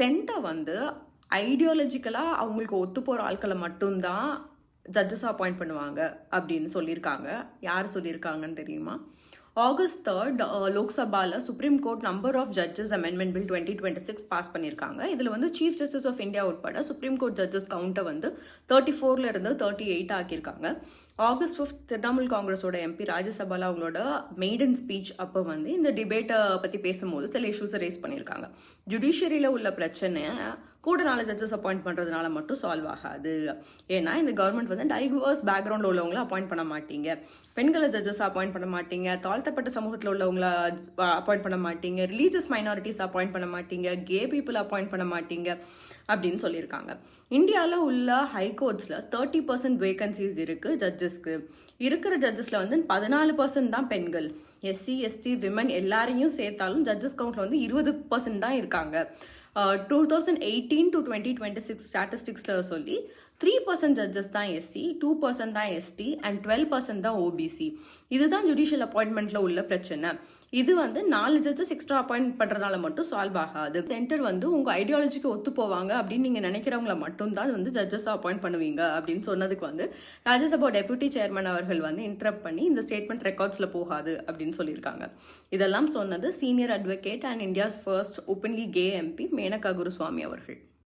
Centre வந்து ஐடியாலஜிக்கலாக அவங்களுக்கு ஒத்து போகிற ஆட்களை மட்டும்தான் ஜட்ஜஸாக அப்பாயிண்ட் பண்ணுவாங்க அப்படின்னு சொல்லியிருக்காங்க. யார் சொல்லியிருக்காங்கன்னு தெரியுமா? ஆகஸ்ட் 3 லோக்சபாவில் supreme court number of judges amendment bill 2026 pass பண்ணியிருக்காங்க. இதில் வந்து சீஃப் ஜஸ்டிஸ் ஆஃப் இந்தியா உட்பட சுப்ரீம் கோர்ட் ஜட்ஜஸ் கவுண்டை வந்து 34 இருந்து 38 ஆக்கியிருக்காங்க. ஆகஸ்ட் 5 திரிணாமுல் காங்கிரஸோட எம்பி ராஜ்யசபாவில் அவங்களோட மெய்டன் ஸ்பீச் அப்போ வந்து இந்த டிபேட்டை பற்றி பேசும்போது சில இஷ்யூஸை ரேஸ் பண்ணியிருக்காங்க. ஜுடிஷியரியில் உள்ள பிரச்சனை கூட 4 ஜட்ஜஸ் அப்பாயிண்ட் பண்ணுறதுனால மட்டும் சால்வ் ஆகாது. ஏன்னா இந்த கவர்மெண்ட் வந்து டைவர்ஸ் பேக்ரவுண்டில் உள்ளவங்கள அப்பாயிண்ட் பண்ண மாட்டீங்க, பெண்களை ஜட்ஜஸ் அப்பாயிண்ட் பண்ண மாட்டீங்க, தாழ்த்தப்பட்ட சமூகத்தில் உள்ளவங்கள அப்பாயிண்ட் பண்ண மாட்டீங்க, ரிலீஜியஸ் மைனாரிட்டிஸ் அப்பாயிண்ட் பண்ண மாட்டீங்க, கே பீப்புள் அப்பாயிண்ட் பண்ண மாட்டீங்க அப்படின்னு சொல்லியிருக்காங்க. இந்தியாவில் உள்ள ஹைகோர்ட்ஸில் 30% வேகன்சிஸ் இருக்குது ஜட்ஜஸ்க்கு. இருக்கிற ஜட்ஜஸில் வந்து 14% தான் பெண்கள். எஸ்சி எஸ்டி விமன் எல்லாரையும் சேர்த்தாலும் ஜட்ஜஸ் கவுண்ட்ல வந்து 20% தான் இருக்காங்க. 2018 to 2026 ஸ்டாட்டிஸ்டிக்ஸில் சொல்லி 3% ஜட்ஜஸ் தான் எஸ்சி, 2% தான் எஸ்டி அண்ட் 12% தான் ஓபிசி. இதுதான் ஜுடிஷியல் அப்பாயின்மெண்ட்டில் உள்ள பிரச்சனை. இது வந்து 4 ஜட்ஜஸ் எக்ஸ்ட்ரா அப்பாயிண்ட் பண்ணுறதுனால மட்டும் சால்வ் ஆகாது. சென்டர் வந்து உங்கள் ஐடியாலஜிக்கு ஒத்து போவாங்க அப்படின்னு நீங்கள் நினைக்கிறவங்கள மட்டும்தான் வந்து ஜட்ஜஸாக அப்பாயிண்ட் பண்ணுவீங்க அப்படின்னு சொன்னதுக்கு வந்து ராஜ்யசபா டெபுட்டி சேர்மன் அவர்கள் வந்து இன்டரப்ட் பண்ணி இந்த ஸ்டேட்மெண்ட் ரெக்கார்ட்ஸில் போகாது அப்படின்னு சொல்லியிருக்காங்க. இதெல்லாம் சொன்னது senior advocate and India's first openly gay MP Menaka Guruswamy அவர்கள்.